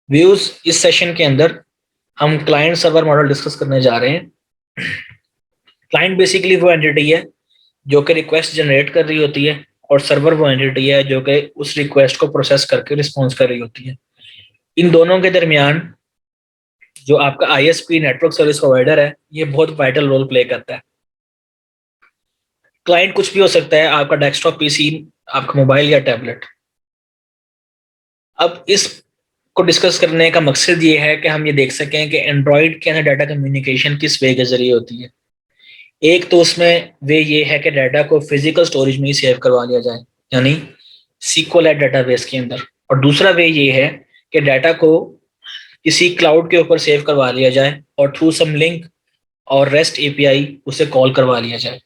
Views इस session के अंदर हम क्लाइंट सर्वर मॉडल डिस्कस करने जा रहे हैं। क्लाइंट बेसिकली वो एंटिटी है जो कि रिक्वेस्ट जनरेट कर रही होती है और सर्वर वो एंटिटी है जो कि उस रिक्वेस्ट को प्रोसेस करके रिस्पॉन्स कर रही होती है। इन दोनों के दरमियान जो आपका आईएसपी नेटवर्क सर्विस प्रोवाइडर है, ये बहुत वाइटल रोल प्ले करता है। क्लाइंट कुछ भी हो सकता है, आपका डेस्कटॉप पीसी, आपका मोबाइल या टैबलेट। अब इस को डिस्कस करने का मकसद ये है कि हम ये देख सकें कि एंड्रॉयड के अंदर डाटा कम्युनिकेशन किस वे के जरिए होती है। एक तो उसमें वे ये है कि डाटा को फिजिकल स्टोरेज में ही सेव करवा लिया जाए, यानी SQLite डाटाबेस के अंदर। और दूसरा वे ये है कि डाटा को किसी क्लाउड के ऊपर सेव करवा लिया जाए और थ्रू सम लिंक और रेस्ट एपीआई उसे कॉल करवा लिया जाए।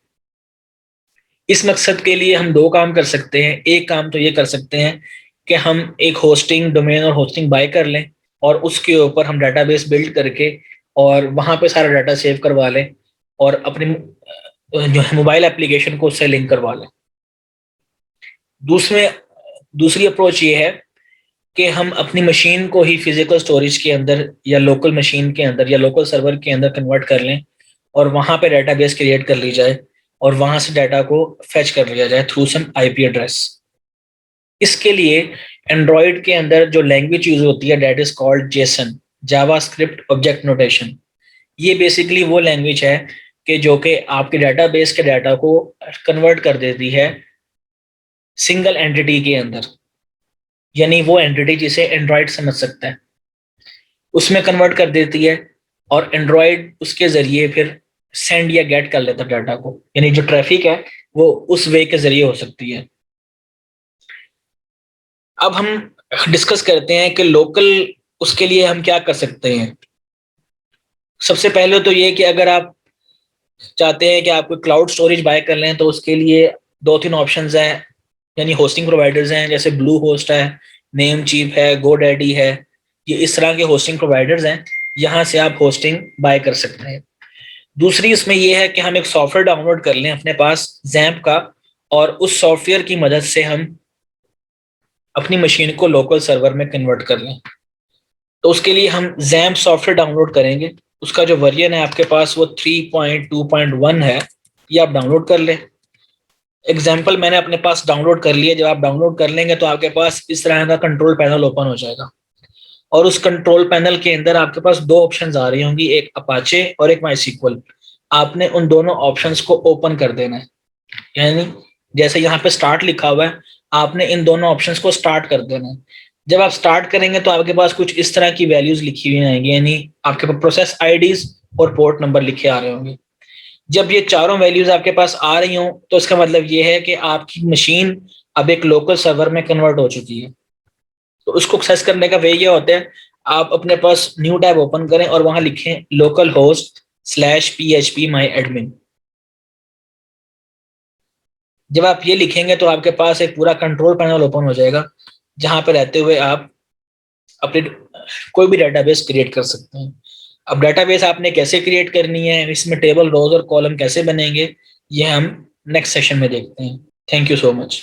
इस मकसद के लिए हम दो काम कर सकते हैं। एक काम तो ये कर सकते हैं कि हम एक होस्टिंग डोमेन और होस्टिंग बाय कर लें और उसके ऊपर हम डाटाबेस बिल्ड करके और वहाँ पे सारा डाटा सेव करवा लें और अपनी जो है मोबाइल एप्लीकेशन को उससे लिंक करवा लें। दूसरी अप्रोच ये है कि हम अपनी मशीन को ही फिजिकल स्टोरेज के अंदर या लोकल मशीन के अंदर या लोकल सर्वर के अंदर कन्वर्ट कर लें और वहाँ पे डाटाबेस क्रिएट कर ली जाए और वहाँ से डाटा को फेच कर लिया जाए थ्रू सम आईपी एड्रेस। इसके लिए एंड्रॉयड के अंदर जो लैंग्वेज यूज होती है that is called Jason, JavaScript object notation. ये बेसिकली वो लैंग्वेज है कि जो कि आपके डाटाबेस के डाटा को कन्वर्ट कर देती है सिंगल एंटिटी के अंदर, यानी वो एंटिटी जिसे एंड्रॉयड समझ सकता है उसमें कन्वर्ट कर देती है और एंड्रॉयड उसके जरिए फिर सेंड या गेट कर लेता है डाटा को, यानी जो ट्रैफिक है वो उस वे के जरिए हो सकती है। अब हम डिस्कस करते हैं कि लोकल उसके लिए हम क्या कर सकते हैं। सबसे पहले तो ये कि अगर आप चाहते हैं कि आपको क्लाउड स्टोरेज बाय कर लें तो उसके लिए दो तीन ऑप्शंस हैं, यानी होस्टिंग प्रोवाइडर्स हैं, जैसे ब्लू होस्ट है, नेम चीप है, गोडैडी है। ये इस तरह के होस्टिंग प्रोवाइडर्स हैं, यहाँ से आप होस्टिंग बाय कर सकते हैं। दूसरी इसमें यह है कि हम एक सॉफ्टवेयर डाउनलोड कर लें अपने पास जैम्प का और उस सॉफ्टवेयर की मदद से हम अपनी मशीन को लोकल सर्वर में कन्वर्ट कर लें। तो उसके लिए हम जैम्प सॉफ्टवेयर डाउनलोड करेंगे। उसका जो वर्जन है आपके पास वो 3.2.1 है, ये आप डाउनलोड कर लें। एग्जाम्पल मैंने अपने पास डाउनलोड कर लिया। जब आप डाउनलोड कर लेंगे तो आपके पास इस तरह का कंट्रोल पैनल ओपन हो जाएगा और उस कंट्रोल पैनल के अंदर आपके पास दो ऑप्शंस आ रही होंगी, एक अपाचे और एक माईसीक्वल। आपने उन दोनों ऑप्शंस को ओपन कर देना है, यानी जैसे यहाँ पे स्टार्ट लिखा हुआ है, आपने इन दोनों ऑप्शंस को स्टार्ट कर देना है। जब आप स्टार्ट करेंगे तो आपके पास कुछ इस तरह की वैल्यूज लिखी हुई आएंगी, यानी आपके पास प्रोसेस आईडीज और पोर्ट नंबर लिखे आ रहे होंगे। जब ये चारों वैल्यूज आपके पास आ रही हों तो इसका मतलब ये है कि आपकी मशीन अब एक लोकल सर्वर में कन्वर्ट हो चुकी है। तो उसको एक्सेस करने का वे ये होता है, आप अपने पास न्यू टैब ओपन करें और वहां लिखें लोकल होस्ट स्लैश php माई एडमिन। जब आप ये लिखेंगे तो आपके पास एक पूरा कंट्रोल पैनल ओपन हो जाएगा जहां पर रहते हुए आप अपने कोई भी डेटाबेस क्रिएट कर सकते हैं। अब डेटाबेस आपने कैसे क्रिएट करनी है, इसमें टेबल रोज और कॉलम कैसे बनेंगे, ये हम नेक्स्ट सेशन में देखते हैं। Thank you so much.